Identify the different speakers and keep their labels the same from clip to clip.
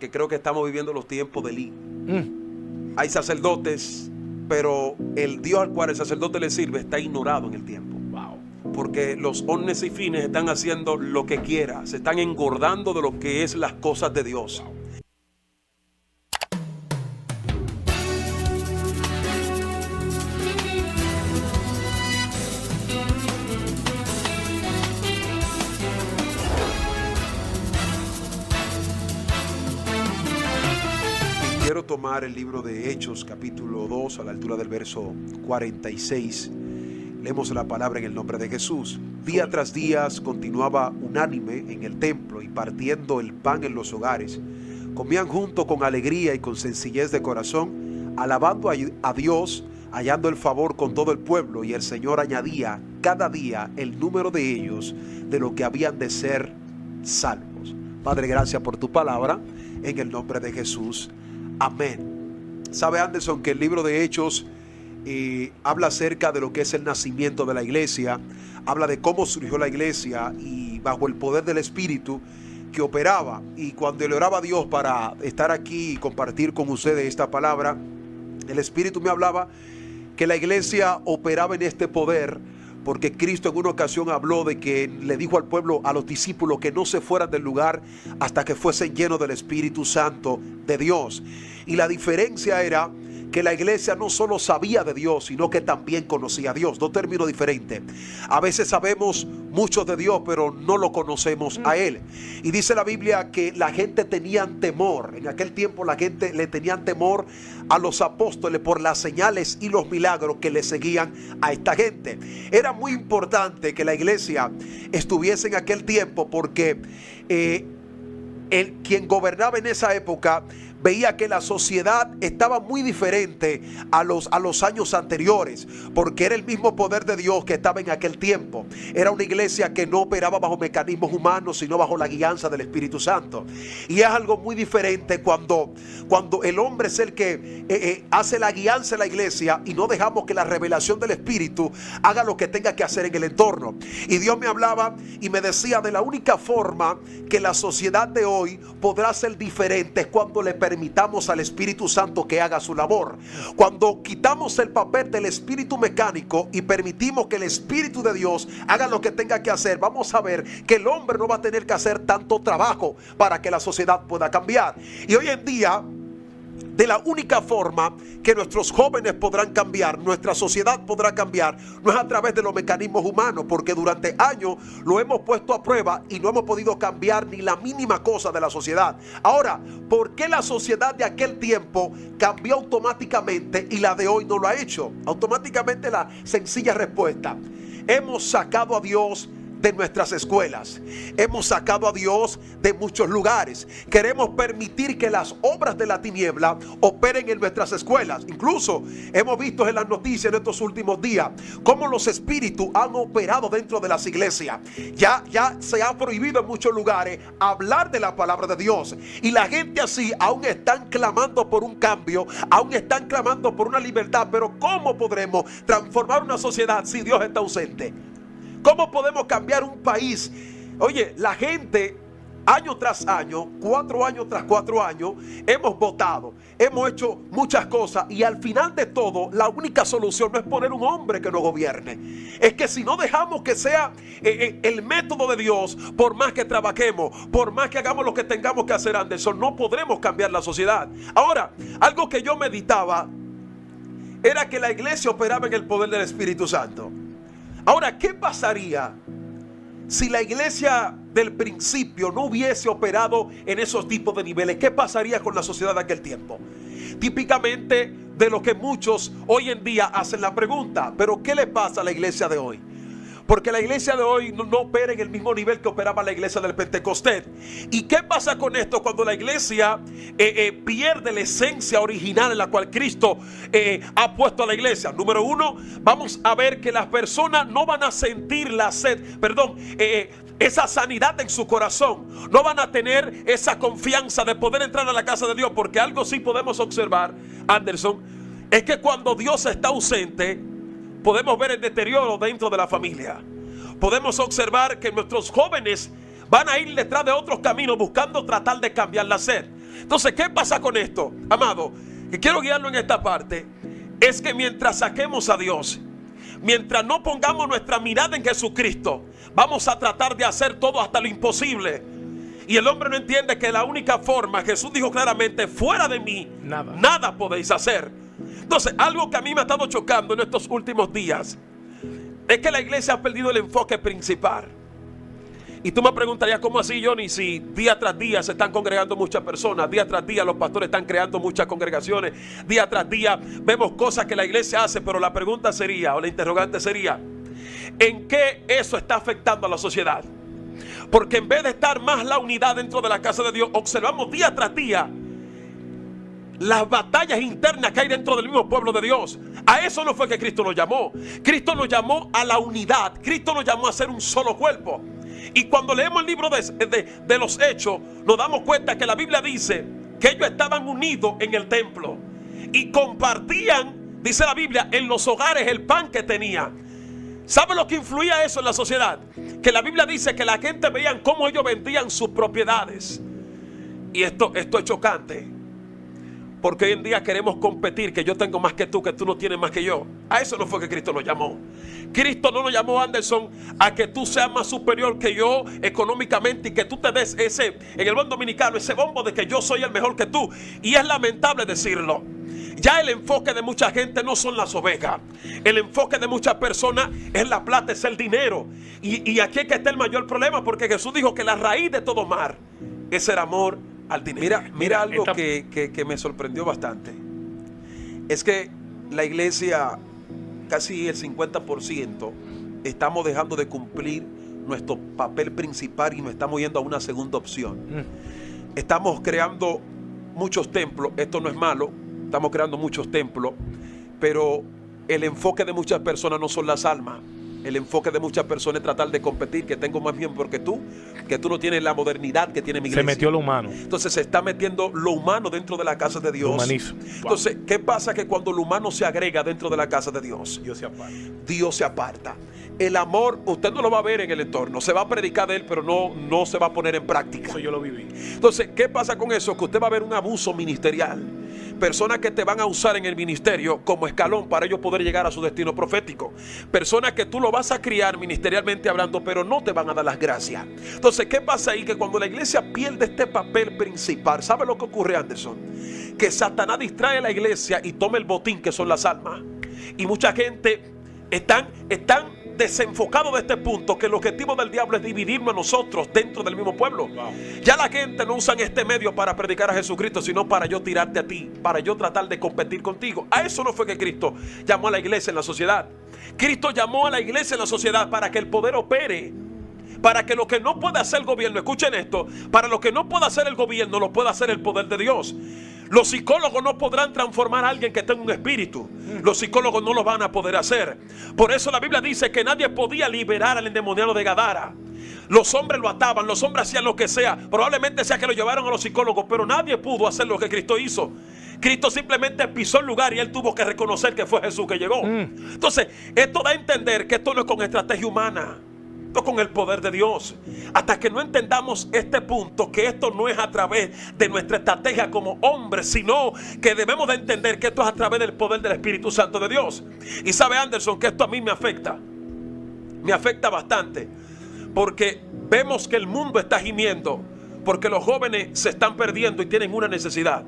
Speaker 1: que creo que estamos viviendo los tiempos de Elí. Hay sacerdotes, pero el Dios al cual el sacerdote le sirve está ignorado en el tiempo. Porque los hombres y fines están haciendo lo que quiera, se están engordando de lo que es las cosas de Dios. Quiero tomar el libro de Hechos, capítulo 2, a la altura del verso 46. Leemos la palabra en el nombre de Jesús. Día tras día continuaba unánime en el templo y partiendo el pan en los hogares. Comían junto con alegría y con sencillez de corazón, alabando a Dios, hallando el favor con todo el pueblo, y el Señor añadía cada día el número de ellos de lo que habían de ser salvos. Padre, gracias por tu palabra, en el nombre de Jesús. Amén. Sabe, Anderson, que el libro de Hechos habla acerca de lo que es el nacimiento de la iglesia, habla de cómo surgió la iglesia y bajo el poder del Espíritu que operaba. Y cuando le oraba a Dios para estar aquí y compartir con ustedes esta palabra, el Espíritu me hablaba que la iglesia operaba en este poder, porque Cristo en una ocasión habló de que le dijo al pueblo, a los discípulos, que no se fueran del lugar hasta que fuesen llenos del Espíritu Santo de Dios. Y la diferencia era que la iglesia no solo sabía de Dios, sino que también conocía a Dios. Dos términos diferentes. A veces sabemos mucho de Dios, pero no lo conocemos a Él. Y dice la Biblia que la gente tenía temor. En aquel tiempo la gente le tenían temor a los apóstoles por las señales y los milagros que le seguían a esta gente. Era muy importante que la iglesia estuviese en aquel tiempo, porque quien gobernaba en esa época veía que la sociedad estaba muy diferente a los años anteriores, porque era el mismo poder de Dios que estaba en aquel tiempo. Era una iglesia que no operaba bajo mecanismos humanos, sino bajo la guianza del Espíritu Santo. Y es algo muy diferente cuando el hombre es el que hace la guianza de la iglesia, y no dejamos que la revelación del Espíritu haga lo que tenga que hacer en el entorno. Y Dios me hablaba y me decía de la única forma que la sociedad de hoy podrá ser diferente es cuando le permitamos al Espíritu Santo que haga su labor. Cuando quitamos el papel del espíritu mecánico y permitimos que el Espíritu de Dios haga lo que tenga que hacer, vamos a ver que el hombre no va a tener que hacer tanto trabajo para que la sociedad pueda cambiar. Y hoy en día, de la única forma que nuestros jóvenes podrán cambiar, nuestra sociedad podrá cambiar, no es a través de los mecanismos humanos, porque durante años lo hemos puesto a prueba y no hemos podido cambiar ni la mínima cosa de la sociedad. Ahora, ¿por qué la sociedad de aquel tiempo cambió automáticamente y la de hoy no lo ha hecho? Automáticamente, la sencilla respuesta: hemos sacado a Dios de nuestras escuelas, hemos sacado a Dios de muchos lugares. Queremos permitir que las obras de la tiniebla operen en nuestras escuelas. Incluso hemos visto en las noticias en estos últimos días cómo los espíritus han operado dentro de las iglesias. Ya se ha prohibido en muchos lugares hablar de la palabra de Dios, y la gente así aún están clamando por un cambio, aún están clamando por una libertad. Pero ¿cómo podremos transformar una sociedad si Dios está ausente? ¿Cómo podemos cambiar un país? Oye, la gente año tras año, 4 años tras 4 años, hemos votado, hemos hecho muchas cosas, y al final de todo, la única solución no es poner un hombre que nos gobierne. Es que si no dejamos que sea el método de Dios, por más que trabajemos, por más que hagamos lo que tengamos que hacer, Anderson, no podremos cambiar la sociedad. Ahora, algo que yo meditaba era que la iglesia operaba en el poder del Espíritu Santo. Ahora, ¿qué pasaría si la iglesia del principio no hubiese operado en esos tipos de niveles? ¿Qué pasaría con la sociedad de aquel tiempo? Típicamente de lo que muchos hoy en día hacen la pregunta: ¿pero qué le pasa a la iglesia de hoy? Porque la iglesia de hoy no opera en el mismo nivel que operaba la iglesia del Pentecostés. ¿Y qué pasa con esto cuando la iglesia pierde la esencia original en la cual Cristo ha puesto a la iglesia? Número uno, vamos a ver que las personas no van a sentir esa sanidad en su corazón. No van a tener esa confianza de poder entrar a la casa de Dios. Porque algo sí podemos observar, Anderson, es que cuando Dios está ausente, podemos ver el deterioro dentro de la familia. Podemos observar que nuestros jóvenes van a ir detrás de otros caminos buscando tratar de cambiar la sed. Entonces, ¿qué pasa con esto, amado? Que quiero guiarlo en esta parte. Es que mientras saquemos a Dios, mientras no pongamos nuestra mirada en Jesucristo, vamos a tratar de hacer todo hasta lo imposible. Y el hombre no entiende que la única forma, Jesús dijo claramente, fuera de mí, nada podéis hacer. Entonces, algo que a mí me ha estado chocando en estos últimos días es que la iglesia ha perdido el enfoque principal. Y tú me preguntarías, ¿cómo así, Johnny? Si día tras día se están congregando muchas personas, día tras día los pastores están creando muchas congregaciones, día tras día vemos cosas que la iglesia hace, pero la pregunta sería, o la interrogante sería, ¿en qué eso está afectando a la sociedad? Porque en vez de estar más la unidad dentro de la casa de Dios, observamos día tras día las batallas internas que hay dentro del mismo pueblo de Dios. A eso no fue que Cristo nos llamó. Cristo nos llamó a la unidad. Cristo nos llamó a ser un solo cuerpo. Y cuando leemos el libro de los Hechos, nos damos cuenta que la Biblia dice que ellos estaban unidos en el templo y compartían, dice la Biblia, en los hogares el pan que tenían. ¿Sabe lo que influía eso en la sociedad? Que la Biblia dice que la gente veía cómo ellos vendían sus propiedades. Y esto es chocante, porque hoy en día queremos competir, que yo tengo más que tú no tienes más que yo. A eso no fue que Cristo nos llamó. Cristo no nos llamó, Anderson, a que tú seas más superior que yo económicamente y que tú te des ese, en el buen dominicano, ese bombo de que yo soy el mejor que tú. Y es lamentable decirlo. Ya el enfoque de mucha gente no son las ovejas. El enfoque de muchas personas es la plata, es el dinero. Y aquí es que está el mayor problema, porque Jesús dijo que la raíz de todo mal es el amor al dinero. Mira algo que me sorprendió bastante. Es que la iglesia, casi el 50%, estamos dejando de cumplir nuestro papel principal y nos estamos yendo a una segunda opción. Estamos creando muchos templos. Esto no es malo. Estamos creando muchos templos, pero el enfoque de muchas personas no son las almas. El enfoque de muchas personas es tratar de competir, que tengo más miembros que tú no tienes la modernidad que tiene mi iglesia.
Speaker 2: Se metió lo humano.
Speaker 1: Entonces se está metiendo lo humano dentro de la casa de Dios.
Speaker 2: Humanismo.
Speaker 1: Entonces, ¿qué pasa? Que cuando lo humano se agrega dentro de la casa de Dios, Dios se aparta. El amor, usted no lo va a ver en el entorno. Se va a predicar de él, pero no se va a poner en práctica.
Speaker 2: Eso yo lo viví.
Speaker 1: Entonces, ¿qué pasa con eso? Que usted va a ver un abuso ministerial. Personas que te van a usar en el ministerio como escalón para ellos poder llegar a su destino profético. Personas que tú lo vas a criar ministerialmente hablando, pero no te van a dar las gracias. Entonces, ¿qué pasa ahí? Que cuando la iglesia pierde este papel principal, ¿sabe lo que ocurre, Anderson? Que Satanás distrae a la iglesia y toma el botín, que son las almas. Y mucha gente están desenfocados de este punto, que el objetivo del diablo es dividirnos a nosotros dentro del mismo pueblo. Ya la gente no usa este medio para predicar a Jesucristo, sino para yo tirarte a ti, para yo tratar de competir contigo. A eso no fue que Cristo llamó a la iglesia en la sociedad. Cristo llamó a la iglesia en la sociedad para que el poder opere, para que lo que no puede hacer el gobierno, escuchen esto, para lo que no puede hacer el gobierno, lo puede hacer el poder de Dios. Los psicólogos no podrán transformar a alguien que tenga un espíritu. Los psicólogos no lo van a poder hacer. Por eso la Biblia dice que nadie podía liberar al endemoniado de Gadara. Los hombres lo ataban, los hombres hacían lo que sea. Probablemente sea que lo llevaron a los psicólogos, pero nadie pudo hacer lo que Cristo hizo. Cristo simplemente pisó el lugar y él tuvo que reconocer que fue Jesús que llegó. Entonces, esto da a entender que esto no es con estrategia humana. Esto con el poder de Dios. Hasta que no entendamos este punto, que esto no es a través de nuestra estrategia como hombres, sino que debemos de entender que esto es a través del poder del Espíritu Santo de Dios. Y sabe, Anderson, que esto a mí me afecta bastante, porque vemos que el mundo está gimiendo, porque los jóvenes se están perdiendo y tienen una necesidad.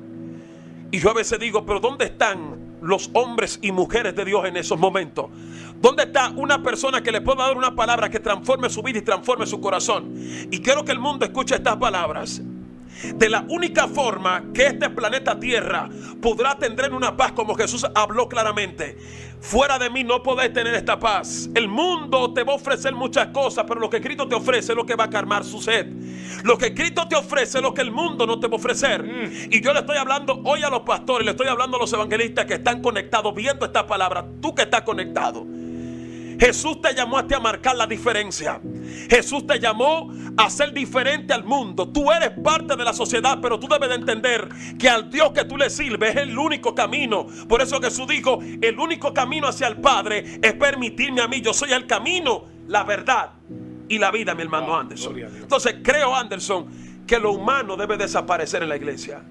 Speaker 1: Y yo a veces digo, pero ¿dónde están los hombres y mujeres de Dios en esos momentos? ¿Dónde está una persona que le pueda dar una palabra que transforme su vida y transforme su corazón? Y quiero que el mundo escuche estas palabras. De la única forma que este planeta Tierra podrá tener una paz, como Jesús habló claramente: fuera de mí no podés tener esta paz. El mundo te va a ofrecer muchas cosas, pero lo que Cristo te ofrece es lo que va a calmar su sed. Lo que Cristo te ofrece es lo que el mundo no te va a ofrecer. Y yo le estoy hablando hoy a los pastores, le estoy hablando a los evangelistas que están conectados viendo esta palabra. Tú que estás conectado, Jesús te llamó a ti a marcar la diferencia. Jesús te llamó a ser diferente al mundo. Tú eres parte de la sociedad, pero tú debes de entender que al Dios que tú le sirves es el único camino. Por eso Jesús dijo: el único camino hacia el Padre es permitirme a mí. Yo soy el camino, la verdad y la vida, mi hermano Anderson. Entonces creo, Anderson, que lo humano debe desaparecer en la iglesia.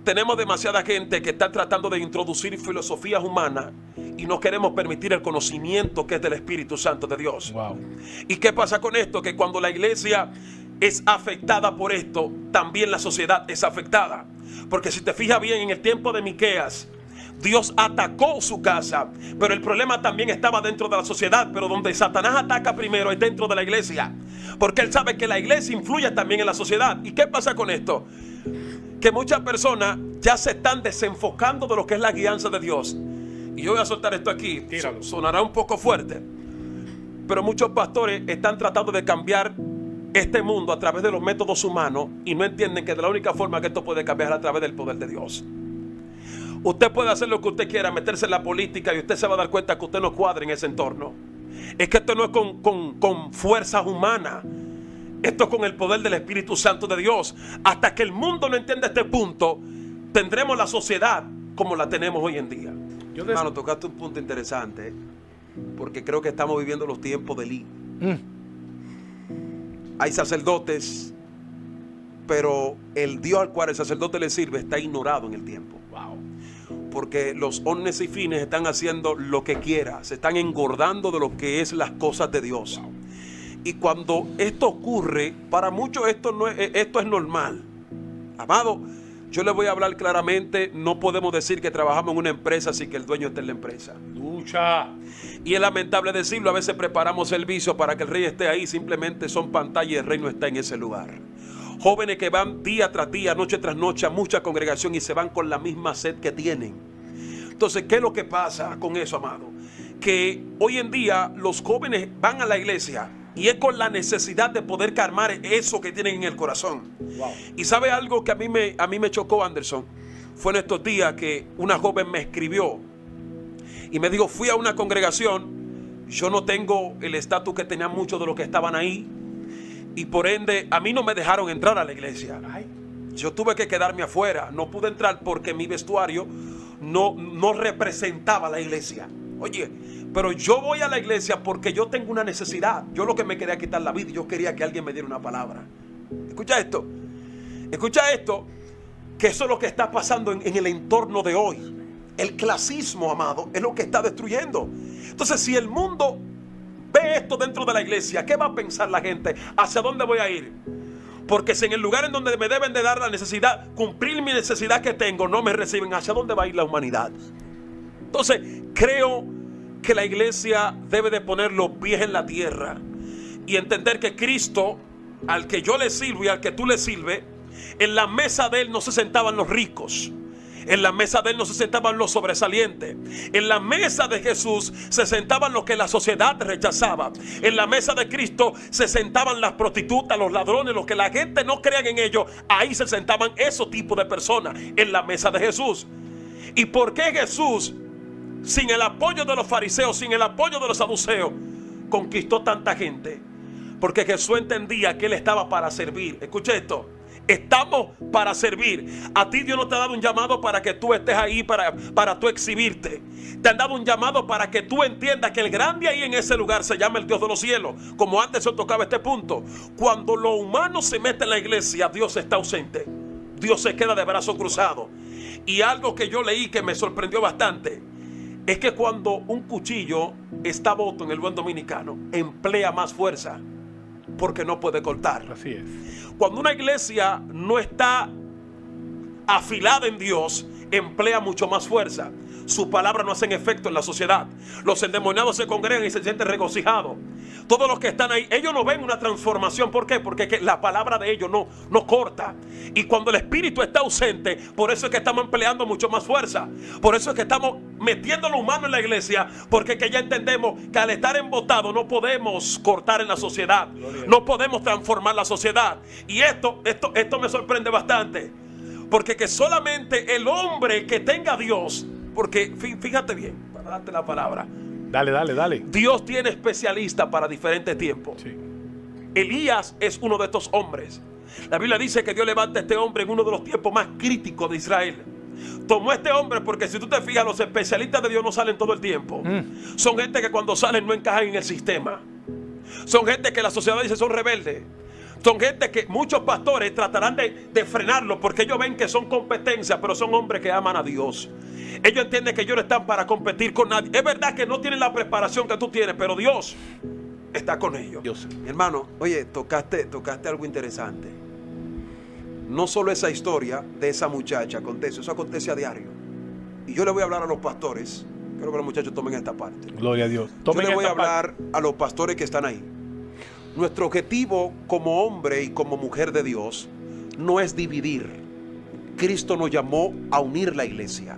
Speaker 2: tenemos demasiada gente que está tratando de introducir filosofías humanas y no queremos permitir el conocimiento que es del Espíritu Santo de Dios.
Speaker 3: Wow.
Speaker 2: ¿Y qué pasa con esto? Que cuando la iglesia es afectada por esto, también la sociedad es afectada. Porque si te fijas bien, en el tiempo de Miqueas, Dios atacó su casa, pero el problema también estaba dentro de la sociedad. Pero donde Satanás ataca primero es dentro de la iglesia, porque él sabe que la iglesia influye también en la sociedad. ¿Y qué pasa con esto? Que muchas personas ya se están desenfocando de lo que es la guianza de Dios. Y yo voy a soltar esto aquí. Sonará un poco fuerte, pero muchos pastores están tratando de cambiar este mundo a través de los métodos humanos y no entienden que de la única forma que esto puede cambiar es a través del poder de Dios. Usted puede hacer lo que usted quiera, meterse en la política, y usted se va a dar cuenta que usted no cuadra en ese entorno. Es que esto no es con fuerzas humanas. Esto es con el poder del Espíritu Santo de Dios. Hasta que el mundo no entienda este punto, tendremos la sociedad como la tenemos hoy en día.
Speaker 1: Hermano, tocaste un punto interesante, porque creo que estamos viviendo los tiempos de Elí. Hay sacerdotes, pero el Dios al cual el sacerdote le sirve está ignorado en el tiempo. Porque los hombres y fines están haciendo lo que quiera, se están engordando de lo que es las cosas de Dios. Y cuando esto ocurre, para muchos esto es normal. Amado, yo les voy a hablar claramente. No podemos decir que trabajamos en una empresa sin que el dueño esté en la empresa.
Speaker 3: Lucha.
Speaker 2: Y es lamentable decirlo, a veces preparamos servicios para que el rey esté ahí, simplemente son pantallas y el rey no está en ese lugar. Jóvenes que van día tras día, noche tras noche a mucha congregación y se van con la misma sed que tienen. Entonces, ¿qué es lo que pasa con eso, amado? Que hoy en día los jóvenes van a la iglesia y es con la necesidad de poder calmar eso que tienen en el corazón. Y ¿sabe algo que a mí me chocó, Anderson? Fue en estos días que una joven me escribió y me dijo, fui a una congregación, yo no tengo el estatus que tenían muchos de los que estaban ahí, y por ende a mí no me dejaron entrar a la iglesia. Yo tuve que quedarme afuera, no pude entrar porque mi vestuario no representaba la iglesia. Oye, pero yo voy a la iglesia porque yo tengo una necesidad. Yo lo que me quería quitar la vida, yo quería que alguien me diera una palabra. Escucha esto, que eso es lo que está pasando en el entorno de hoy. El clasismo, amado, es lo que está destruyendo. Entonces, si el mundo ve esto dentro de la iglesia, ¿qué va a pensar la gente? ¿Hacia dónde voy a ir? Porque si en el lugar en donde me deben de dar la necesidad, cumplir mi necesidad que tengo, no me reciben, ¿hacia dónde va a ir la humanidad? Entonces, creo que la iglesia debe de poner los pies en la tierra y entender que Cristo, al que yo le sirvo y al que tú le sirves, en la mesa de él no se sentaban los ricos. En la mesa de él no se sentaban los sobresalientes. En la mesa de Jesús se sentaban los que la sociedad rechazaba. En la mesa de Cristo se sentaban las prostitutas, los ladrones, los que la gente no crean en ellos. Ahí se sentaban esos tipos de personas en la mesa de Jesús. ¿Y por qué Jesús, sin el apoyo de los fariseos, sin el apoyo de los saduceos, conquistó tanta gente? Porque Jesús entendía que él estaba para servir. Escuche esto. Estamos para servir. A ti Dios no te ha dado un llamado para que tú estés ahí para tú exhibirte. Te han dado un llamado para que tú entiendas que el grande ahí en ese lugar se llama el Dios de los cielos. Como antes yo tocaba este punto. Cuando lo humano se mete en la iglesia, Dios está ausente. Dios se queda de brazos cruzados. Y algo que yo leí que me sorprendió bastante es que cuando un cuchillo está boto en el buen dominicano, emplea más fuerza porque no puede cortar.
Speaker 3: Así es.
Speaker 2: Cuando una iglesia no está afilada en Dios, emplea mucho más fuerza. Su palabra no hace efecto en la sociedad. Los endemoniados se congregan y se sienten regocijados. Todos los que están ahí, ellos no ven una transformación. ¿Por qué? Porque la palabra de ellos no corta. Y cuando el espíritu está ausente, por eso es que estamos empleando mucho más fuerza. Por eso es que estamos metiendo lo humano en la iglesia, porque que ya entendemos que al estar embotado no podemos cortar en la sociedad. No podemos transformar la sociedad. Y esto me sorprende bastante. Porque que solamente el hombre que tenga a Dios, porque fíjate bien, para darte la palabra.
Speaker 3: Dale.
Speaker 2: Dios tiene especialistas para diferentes tiempos.
Speaker 3: Sí.
Speaker 2: Elías es uno de estos hombres. La Biblia dice que Dios levanta a este hombre en uno de los tiempos más críticos de Israel. Tomó a este hombre porque si tú te fijas, los especialistas de Dios no salen todo el tiempo. Son gente que cuando salen no encajan en el sistema. Son gente que la sociedad dice son rebeldes. Son gente que muchos pastores tratarán de frenarlo porque ellos ven que son competencias, pero son hombres que aman a Dios. Ellos entienden que ellos no están para competir con nadie. Es verdad que no tienen la preparación que tú tienes, pero Dios está con ellos.
Speaker 1: Mi hermano, oye, tocaste algo interesante. No solo esa historia de esa muchacha acontece, eso acontece a diario. Y yo le voy a hablar a los pastores. Quiero que los muchachos tomen esta parte.
Speaker 3: Gloria a Dios.
Speaker 1: Yo le voy a hablar a los pastores que están ahí. Nuestro objetivo como hombre y como mujer de Dios no es dividir. Cristo nos llamó a unir la iglesia.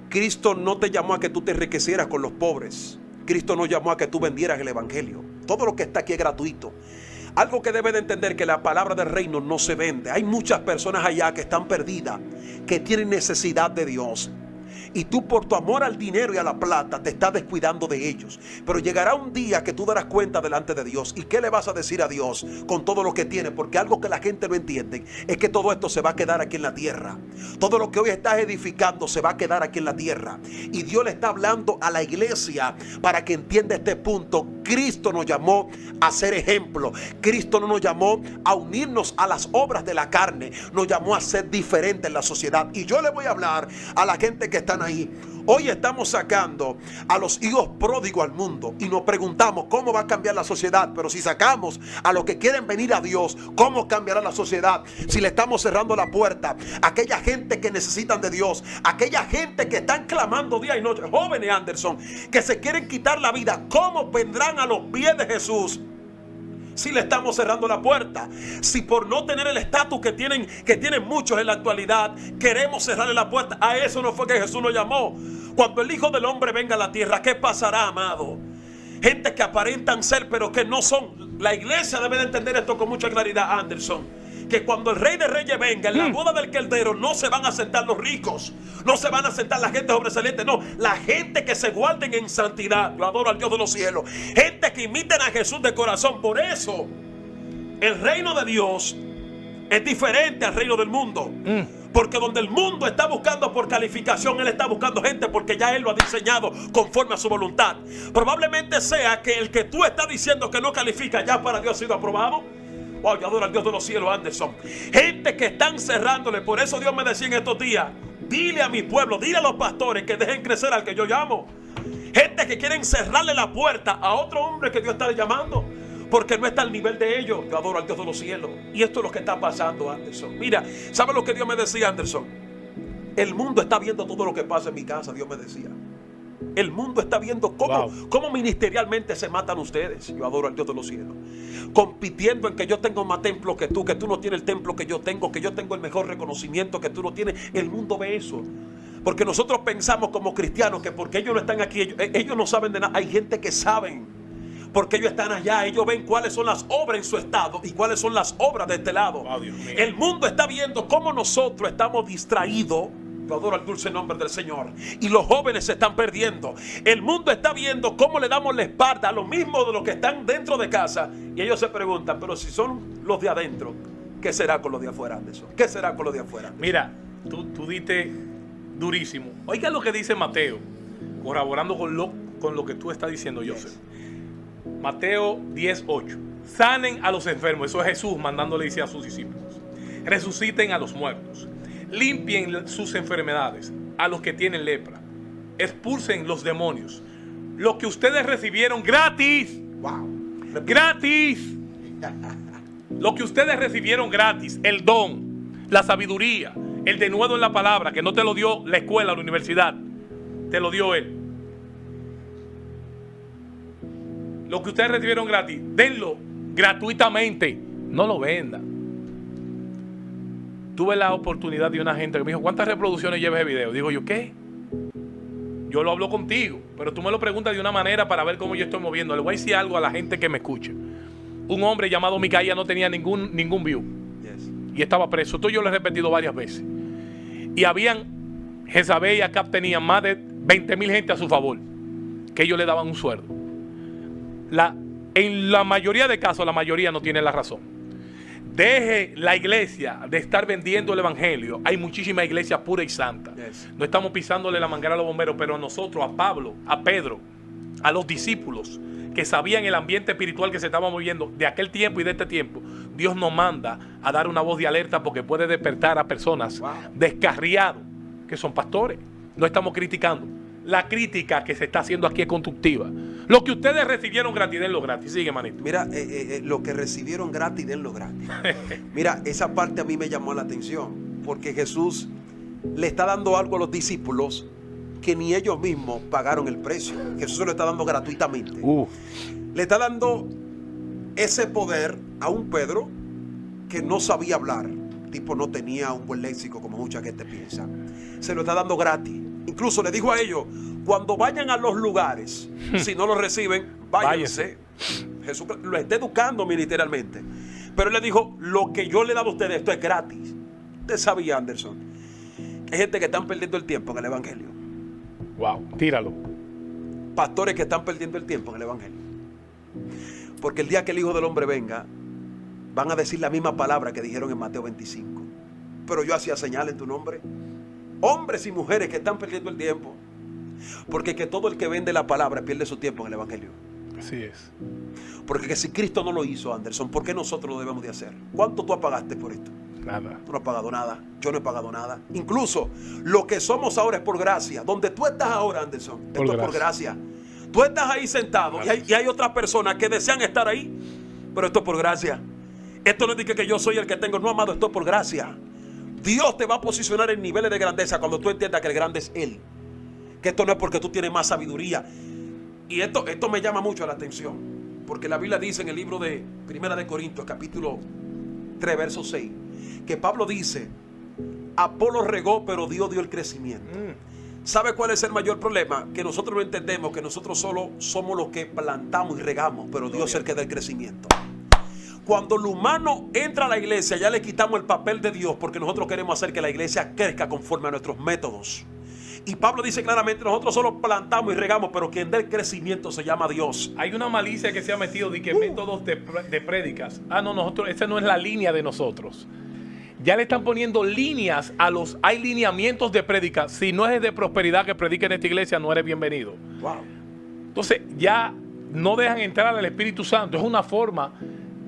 Speaker 1: Cristo no te llamó a que tú te enriquecieras con los pobres. Cristo nos llamó a que tú vendieras el evangelio. Todo lo que está aquí es gratuito. Algo que debe de entender, que la palabra del reino no se vende. Hay muchas personas allá que están perdidas, que tienen necesidad de Dios. Y tú, por tu amor al dinero y a la plata, te estás descuidando de ellos. Pero llegará un día que tú darás cuenta delante de Dios. ¿Y qué le vas a decir a Dios con todo lo que tiene? Porque algo que la gente no entiende es que todo esto se va a quedar aquí en la tierra. Todo lo que hoy estás edificando se va a quedar aquí en la tierra. Y Dios le está hablando a la iglesia para que entienda este punto. Cristo nos llamó a ser ejemplo. Cristo no nos llamó a unirnos a las obras de la carne. Nos llamó a ser diferentes en la sociedad. Y yo le voy a hablar a la gente que están ahí. Hoy estamos sacando a los hijos pródigos al mundo y nos preguntamos cómo va a cambiar la sociedad. Pero si sacamos a los que quieren venir a Dios, ¿cómo cambiará la sociedad? Si le estamos cerrando la puerta a aquella gente que necesitan de Dios, aquella gente que están clamando día y noche, jóvenes, Anderson, que se quieren quitar la vida, ¿cómo vendrán a los pies de Jesús? Si le estamos cerrando la puerta, si por no tener el estatus que tienen muchos en la actualidad, queremos cerrarle la puerta. A eso no fue que Jesús nos llamó. Cuando el Hijo del Hombre venga a la tierra, ¿qué pasará, amado? Gente que aparentan ser, pero que no son. La iglesia debe de entender esto con mucha claridad, Anderson. Que cuando el Rey de Reyes venga, en la boda del Cordero, no se van a sentar los ricos, no se van a sentar la gente sobresaliente, no, la gente que se guarden en santidad. Yo adoro al Dios de los cielos, gente que imiten a Jesús de corazón. Por eso el reino de Dios es diferente al reino del mundo. Porque donde el mundo está buscando por calificación, Él está buscando gente porque ya Él lo ha diseñado conforme a su voluntad. Probablemente sea que el que tú estás diciendo que no califica, ya para Dios ha sido aprobado. Wow, yo adoro al Dios de los cielos, Anderson. Gente que están cerrándole. Por eso Dios me decía en estos días: dile a mi pueblo, dile a los pastores que dejen crecer al que yo llamo. Gente que quieren cerrarle la puerta a otro hombre que Dios está llamando, porque no está al nivel de ellos. Yo adoro al Dios de los cielos. Y esto es lo que está pasando, Anderson. Mira, ¿sabes lo que Dios me decía, Anderson? El mundo está viendo todo lo que pasa en mi casa, Dios me decía. El mundo está viendo cómo ministerialmente se matan ustedes. Yo adoro al Dios de los cielos. Compitiendo en que yo tengo más templo que tú no tienes el templo que yo tengo el mejor reconocimiento que tú no tienes. El mundo ve eso. Porque nosotros pensamos como cristianos que porque ellos no están aquí, ellos no saben de nada. Hay gente que saben, porque ellos están allá. Ellos ven cuáles son las obras en su estado y cuáles son las obras de este lado. El mundo está viendo cómo nosotros estamos distraídos. Yo adoro el dulce nombre del Señor. Y los jóvenes se están perdiendo. El mundo está viendo cómo le damos la espalda a lo mismo de los que están dentro de casa. Y ellos se preguntan: pero si son los de adentro, ¿qué será con los de afuera, Anderson? ¿Qué será con los de afuera?
Speaker 3: Mira, tú diste durísimo. Oiga lo que dice Mateo, corroborando con lo que tú estás diciendo, Joseph. Mateo 10:8. Sanen a los enfermos. Eso es Jesús mandándole decir a sus discípulos. Resuciten a los muertos. Limpien sus enfermedades a los que tienen lepra. Expulsen los demonios. Lo que ustedes recibieron gratis. Gratis. Lo que ustedes recibieron gratis. El don, la sabiduría, el denuedo en la palabra, que no te lo dio la escuela o la universidad. Te lo dio Él. Lo que ustedes recibieron gratis, denlo gratuitamente. No lo vendan. Tuve la oportunidad de una gente que me dijo: ¿cuántas reproducciones lleva ese video? Digo yo: ¿qué? Yo lo hablo contigo, pero tú me lo preguntas de una manera para ver cómo yo estoy moviendo. Le voy a decir algo a la gente que me escucha. Un hombre llamado Micaía no tenía ningún view. Y estaba preso. Esto yo lo he repetido varias veces. Y habían, Jezabel y Acab tenían más de 20,000 gente a su favor, que ellos le daban un sueldo. En la mayoría de casos, la mayoría no tiene la razón. Deje la iglesia de estar vendiendo el evangelio. Hay muchísima iglesia pura y santa. No estamos pisándole la manguera a los bomberos, pero a nosotros, a Pablo, a Pedro, a los discípulos que sabían el ambiente espiritual que se estaba moviendo de aquel tiempo y de este tiempo, Dios nos manda a dar una voz de alerta porque puede despertar a personas descarriados que son pastores. No estamos criticando. La crítica que se está haciendo aquí es constructiva. Lo que ustedes recibieron gratis, denlo gratis. Sigue, manito.
Speaker 1: Mira, lo que recibieron gratis, denlo gratis. Mira, esa parte a mí me llamó la atención, porque Jesús le está dando algo a los discípulos que ni ellos mismos pagaron el precio. Jesús se lo está dando gratuitamente. Le está dando ese poder a un Pedro que no sabía hablar. El tipo no tenía un buen léxico como mucha gente piensa. Se lo está dando gratis. Incluso le dijo a ellos, cuando vayan a los lugares, si no los reciben, váyanse. Jesús lo está educando ministerialmente. Pero él le dijo, lo que yo le he dado a ustedes, esto es gratis. Usted sabía, Anderson, que hay gente que están perdiendo el tiempo en el evangelio.
Speaker 3: Wow, tíralo.
Speaker 1: Pastores que están perdiendo el tiempo en el evangelio. Porque el día que el Hijo del Hombre venga, van a decir la misma palabra que dijeron en Mateo 25. Pero yo hacía señal en tu nombre. Hombres y mujeres que están perdiendo el tiempo. Porque que todo el que vende la palabra pierde su tiempo en el evangelio.
Speaker 3: Así es.
Speaker 1: Porque que si Cristo no lo hizo, Anderson, ¿por qué nosotros lo debemos de hacer? ¿Cuánto tú pagaste por esto?
Speaker 3: Nada.
Speaker 1: Tú no has pagado nada. Yo no he pagado nada. Incluso lo que somos ahora es por gracia. Donde tú estás ahora, Anderson, esto es por gracia. Tú estás ahí sentado y hay otras personas que desean estar ahí, pero esto es por gracia. Esto no es que yo soy el que tengo. No, amado, esto es por gracia. Dios te va a posicionar en niveles de grandeza cuando tú entiendas que el grande es Él. Que esto no es porque tú tienes más sabiduría. Y esto me llama mucho la atención. Porque la Biblia dice en el libro de Primera de Corintios, capítulo 3, verso 6, que Pablo dice, Apolo regó, pero Dios dio el crecimiento. ¿Sabe cuál es el mayor problema? Que nosotros no entendemos que nosotros solo somos los que plantamos y regamos, pero Dios es el que da el crecimiento. Cuando el humano entra a la iglesia, ya le quitamos el papel de Dios, porque nosotros queremos hacer que la iglesia crezca conforme a nuestros métodos. Y Pablo dice claramente, nosotros solo plantamos y regamos, pero quien da el crecimiento se llama Dios.
Speaker 3: Hay una malicia que se ha metido de que métodos de prédicas. Nosotros, esa no es la línea de nosotros. Ya le están poniendo líneas hay lineamientos de prédica. Si no es de prosperidad que predique en esta iglesia, no eres bienvenido.
Speaker 1: Wow.
Speaker 3: Entonces ya no dejan entrar al Espíritu Santo. Es una forma.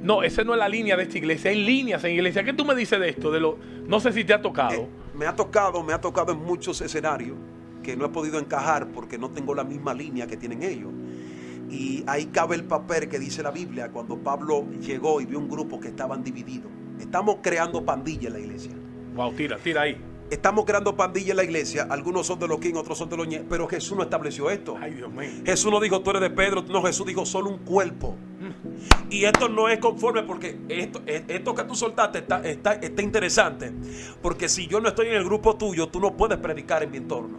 Speaker 3: No, esa no es la línea de esta iglesia. Hay líneas en iglesia. ¿Qué tú me dices de esto? No sé si te ha tocado.
Speaker 1: Me ha tocado en muchos escenarios que no he podido encajar porque no tengo la misma línea que tienen ellos. Y ahí cabe el papel que dice la Biblia cuando Pablo llegó y vio un grupo que estaban divididos. Estamos creando pandilla en la iglesia.
Speaker 3: Wow, tira ahí.
Speaker 1: Estamos creando pandilla en la iglesia. Algunos son de los King, otros son de los Ñe. Pero Jesús no estableció esto.
Speaker 3: Ay, Dios mío.
Speaker 1: Jesús no dijo tú eres de Pedro. No, Jesús dijo solo un cuerpo. Y esto no es conforme porque esto que tú soltaste está interesante. Porque si yo no estoy en el grupo tuyo, tú no puedes predicar en mi entorno.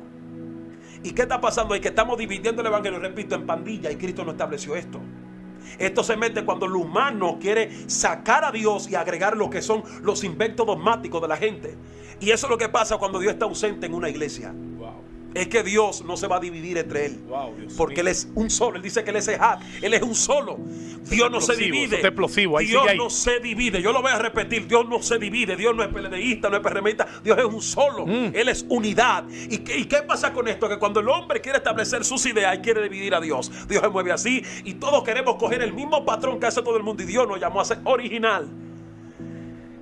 Speaker 1: ¿Y qué está pasando ahí? Que estamos dividiendo el evangelio, repito, en pandilla, y Cristo no estableció esto. Esto se mete cuando el humano quiere sacar a Dios y agregar lo que son los inventos dogmáticos de la gente. Y eso es lo que pasa cuando Dios está ausente en una iglesia.
Speaker 3: Wow.
Speaker 1: Es que Dios no se va a dividir entre él.
Speaker 3: Wow, Dios
Speaker 1: porque
Speaker 3: mío.
Speaker 1: Él es un solo. Él dice que Él es Ejad. Él es un solo. Dios no se divide.
Speaker 3: Eso es explosivo. Ahí
Speaker 1: Dios
Speaker 3: sigue ahí.
Speaker 1: no se divide. Yo lo voy a repetir. Dios no se divide. Dios no es PLDista, no es PRMista. Dios es un solo. Él es unidad. ¿Y qué pasa con esto? Que cuando el hombre quiere establecer sus ideas y quiere dividir a Dios, Dios se mueve así. Y todos queremos coger el mismo patrón que hace todo el mundo. Y Dios nos llamó a ser original.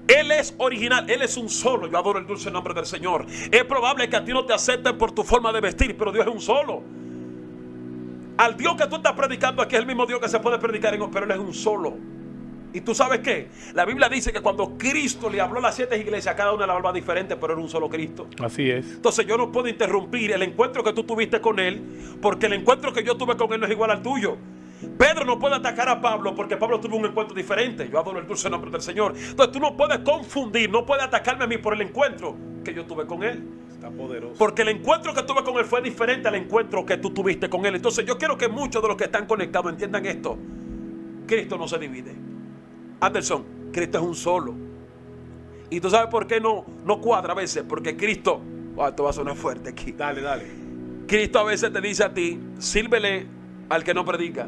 Speaker 1: Él es original, Él es un solo. Yo adoro el dulce nombre del Señor. Es probable que a ti no te acepten por tu forma de vestir, pero Dios es un solo. Al Dios que tú estás predicando aquí es el mismo Dios que se puede predicar en, pero Él es un solo. ¿Y tú sabes qué? La Biblia dice que cuando Cristo le habló a las 7 iglesias, cada una la hablaba diferente, pero era un solo Cristo.
Speaker 3: Así es.
Speaker 1: Entonces yo no puedo interrumpir el encuentro que tú tuviste con Él, porque el encuentro que yo tuve con Él no es igual al tuyo. Pedro no puede atacar a Pablo porque Pablo tuvo un encuentro diferente. Yo adoro el dulce nombre del Señor. Entonces tú no puedes confundir, no puedes atacarme a mí por el encuentro que yo tuve con Él.
Speaker 3: Está poderoso.
Speaker 1: Porque el encuentro que tuve con Él fue diferente al encuentro que tú tuviste con Él. Entonces yo quiero que muchos de los que están conectados entiendan esto. Cristo no se divide. Anderson, Cristo es un solo. Y tú sabes por qué no cuadra a veces. Porque Cristo, esto va a sonar fuerte aquí.
Speaker 3: Dale.
Speaker 1: Cristo a veces te dice a ti, sírvele al que no predica.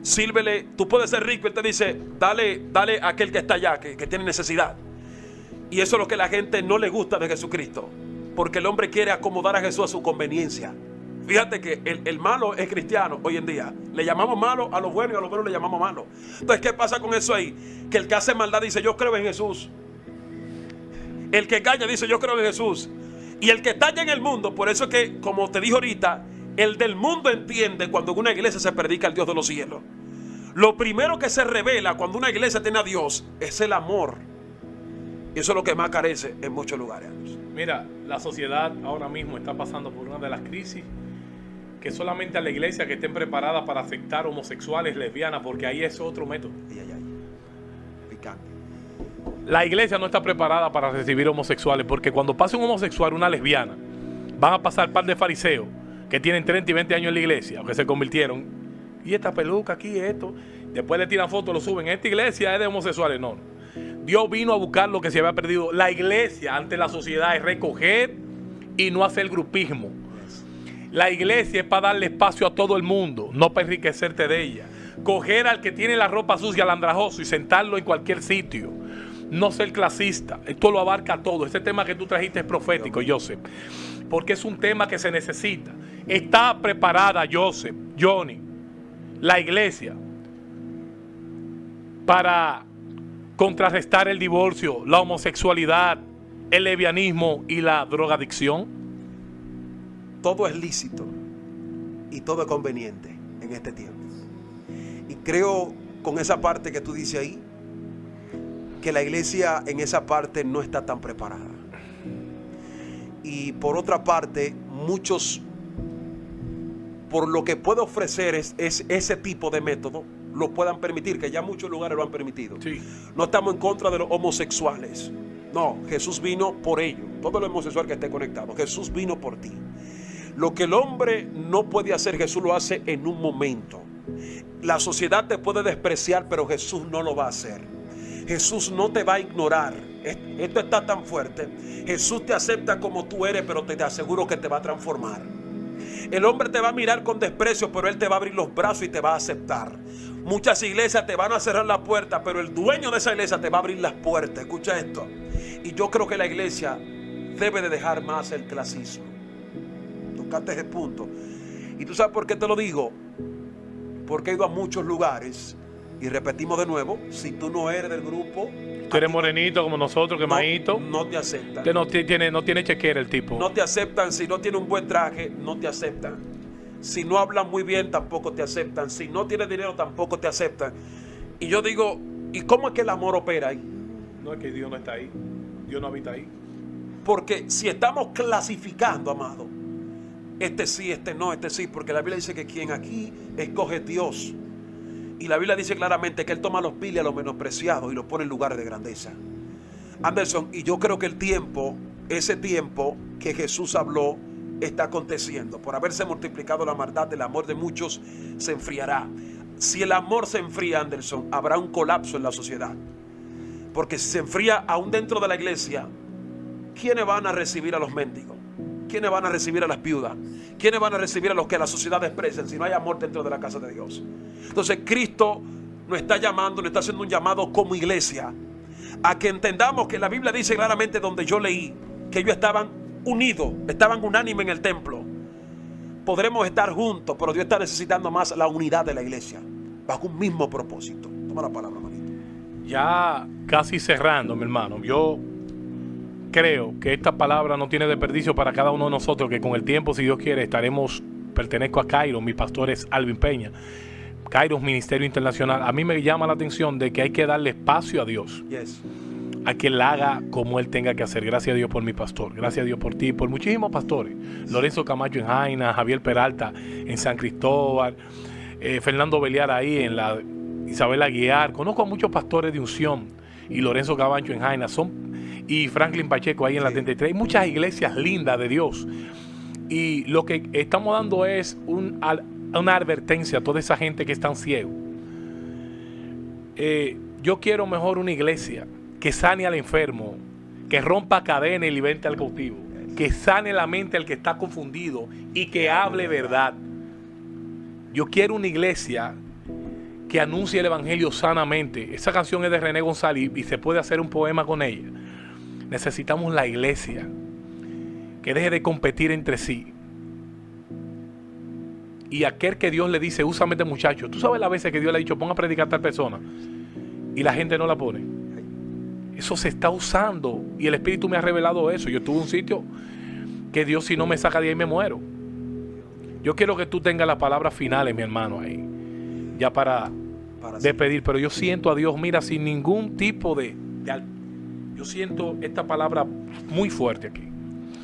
Speaker 1: Sírvele, tú puedes ser rico. Él te dice, dale a aquel que está allá, que tiene necesidad. Y eso es lo que a la gente no le gusta de Jesucristo. Porque el hombre quiere acomodar a Jesús a su conveniencia.
Speaker 2: Fíjate que el malo es cristiano hoy en día. Le llamamos malo a los buenos y a los buenos le llamamos malo. Entonces, ¿qué pasa con eso ahí? Que el que hace maldad dice, yo creo en Jesús. El que calla dice, yo creo en Jesús. Y el que está allá en el mundo, por eso es que, como te dije ahorita, el del mundo entiende cuando en una iglesia se predica el Dios de los cielos. Lo primero que se revela cuando una iglesia tiene a Dios es el amor. Y eso es lo que más carece en muchos lugares.
Speaker 3: Mira, la sociedad ahora mismo está pasando por una de las crisis que solamente a la iglesia que estén preparadas para aceptar homosexuales, lesbianas, porque ahí es otro método.
Speaker 1: Picante.
Speaker 3: La iglesia no está preparada para recibir homosexuales, porque cuando pase un homosexual, una lesbiana, van a pasar par de fariseos que tienen 30 y 20 años en la iglesia, o que se convirtieron, y esta peluca aquí, esto, después le tiran fotos, lo suben, esta iglesia es de homosexuales. No, Dios vino a buscar lo que se había perdido. La iglesia ante la sociedad es recoger y no hacer grupismo. La iglesia es para darle espacio a todo el mundo, no para enriquecerte de ella. Coger al que tiene la ropa sucia, al andrajoso, y sentarlo en cualquier sitio. No ser clasista. Esto lo abarca todo. Este tema que tú trajiste es profético, Joseph, porque es un tema que se necesita. Está preparada, Joseph, Johnny, la iglesia para contrarrestar el divorcio, la homosexualidad, el lesbianismo y la drogadicción.
Speaker 1: Todo es lícito y todo es conveniente en este tiempo. Y creo con esa parte que tú dices ahí, que la iglesia en esa parte no está tan preparada. Y por otra parte, muchos, por lo que puede ofrecer es ese tipo de método, lo puedan permitir, que ya muchos lugares lo han permitido.
Speaker 3: Sí.
Speaker 1: No estamos en contra de los homosexuales. No, Jesús vino por ellos. Todo el homosexual que esté conectado, Jesús vino por ti. Lo que el hombre no puede hacer, Jesús lo hace en un momento. La sociedad te puede despreciar, pero Jesús no lo va a hacer. Jesús no te va a ignorar. Esto está tan fuerte. Jesús te acepta como tú eres, pero te aseguro que te va a transformar. El hombre te va a mirar con desprecio, pero él te va a abrir los brazos y te va a aceptar. Muchas iglesias te van a cerrar la puerta, pero el dueño de esa iglesia te va a abrir las puertas. Escucha esto. Y yo creo que la iglesia debe de dejar más el clasismo. Tocaste ese punto. Y tú sabes por qué te lo digo. Porque he ido a muchos lugares. Y repetimos de nuevo, si tú no eres del grupo,
Speaker 3: Tú eres morenito como nosotros, quemadito.
Speaker 1: No te aceptan.
Speaker 3: Usted no tiene chequera el tipo.
Speaker 1: No te aceptan. Si no tiene un buen traje, no te aceptan. Si no hablan muy bien, tampoco te aceptan. Si no tienes dinero, tampoco te aceptan. Y yo digo, ¿y cómo es que el amor opera ahí?
Speaker 3: No, es que Dios no está ahí. Dios no habita ahí.
Speaker 1: Porque si estamos clasificando, amado, este sí, este no, este sí, porque la Biblia dice que quien aquí escoge es Dios. Y la Biblia dice claramente que Él toma los viles a los menospreciados y los pone en lugares de grandeza. Anderson, y yo creo que el tiempo, ese tiempo que Jesús habló, está aconteciendo. Por haberse multiplicado la maldad, el amor de muchos se enfriará. Si el amor se enfría, Anderson, habrá un colapso en la sociedad. Porque si se enfría aún dentro de la iglesia, ¿quiénes van a recibir a los mendigos? ¿Quiénes van a recibir a las viudas? ¿Quiénes van a recibir a los que la sociedad desprecia si no hay amor dentro de la casa de Dios? Entonces Cristo nos está llamando, nos está haciendo un llamado como iglesia a que entendamos que la Biblia dice claramente, donde yo leí, que ellos estaban unidos, estaban unánimes en el templo. Podremos estar juntos, pero Dios está necesitando más la unidad de la iglesia, bajo un mismo propósito. Toma la palabra, manito.
Speaker 3: Ya casi cerrando, mi hermano, yo creo que esta palabra no tiene desperdicio para cada uno de nosotros, que con el tiempo, si Dios quiere, pertenezco a Kairos, mi pastor es Alvin Peña, Kairos Ministerio Internacional. A mí me llama la atención de que hay que darle espacio a Dios, a que él haga como él tenga que hacer. Gracias a Dios por mi pastor, gracias a Dios por ti, por muchísimos pastores, Lorenzo Camacho en Jaina, Javier Peralta en San Cristóbal, Fernando Beliar ahí en la Isabel Aguiar. Conozco a muchos pastores de unción, y Lorenzo Camacho en Jaina, y Franklin Pacheco ahí en la 33. Hay muchas iglesias lindas de Dios, y lo que estamos dando es una advertencia a toda esa gente que están ciegos. Yo quiero mejor una iglesia que sane al enfermo, que rompa cadenas y liberte al cautivo, que sane la mente al que está confundido y que hable verdad. Yo quiero una iglesia que anuncie el evangelio sanamente. Esa canción es de René González y se puede hacer un poema con ella. Necesitamos la iglesia que deje de competir entre sí, y aquel que Dios le dice, úsame este muchacho. Tú sabes las veces que Dios le ha dicho, ponga a predicar a tal persona, y la gente no la pone. Eso se está usando, y el Espíritu me ha revelado eso. Yo estuve en un sitio que Dios, si no me saca de ahí, me muero. Yo quiero que tú tengas las palabras finales, mi hermano, ahí, ya para despedir. Pero yo siento a Dios, mira, sin ningún tipo yo siento esta palabra muy fuerte aquí.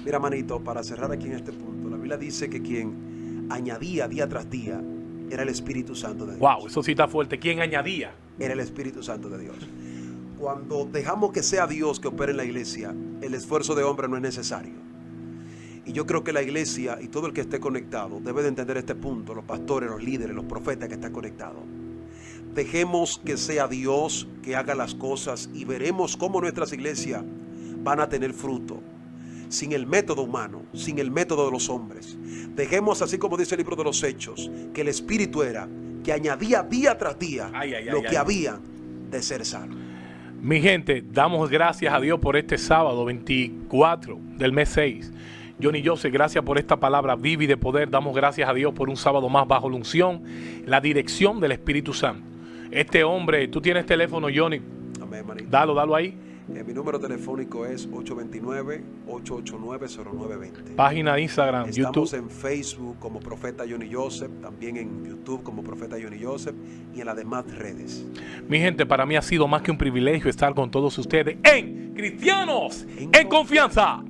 Speaker 1: Mira, manito, para cerrar aquí en este punto, la Biblia dice que quien añadía día tras día era el Espíritu Santo de Dios.
Speaker 3: Wow, eso sí está fuerte. ¿Quién añadía?
Speaker 1: Era el Espíritu Santo de Dios. Cuando dejamos que sea Dios que opere en la iglesia, el esfuerzo de hombre no es necesario. Y yo creo que la iglesia y todo el que esté conectado debe de entender este punto, los pastores, los líderes, los profetas que están conectados. Dejemos que sea Dios que haga las cosas y veremos cómo nuestras iglesias van a tener fruto. Sin el método humano, sin el método de los hombres. Dejemos, así como dice el libro de los Hechos, que el Espíritu era que añadía día tras día lo que había de ser salvo.
Speaker 3: Mi gente, damos gracias a Dios por este sábado 24 del mes 6. Johnny Joseph, gracias por esta palabra viva y de poder. Damos gracias a Dios por un sábado más bajo la unción, la dirección del Espíritu Santo. Este hombre, tú tienes teléfono, Johnny.
Speaker 1: Amén, manito.
Speaker 3: Dalo ahí.
Speaker 1: Mi número telefónico es 829-889-0920.
Speaker 3: Página de Instagram,
Speaker 1: Estamos
Speaker 3: YouTube.
Speaker 1: en Facebook como Profeta Johnny Joseph, también en YouTube como Profeta Johnny Joseph y en las demás redes.
Speaker 3: Mi gente, para mí ha sido más que un privilegio estar con todos ustedes en Cristianos en Confianza.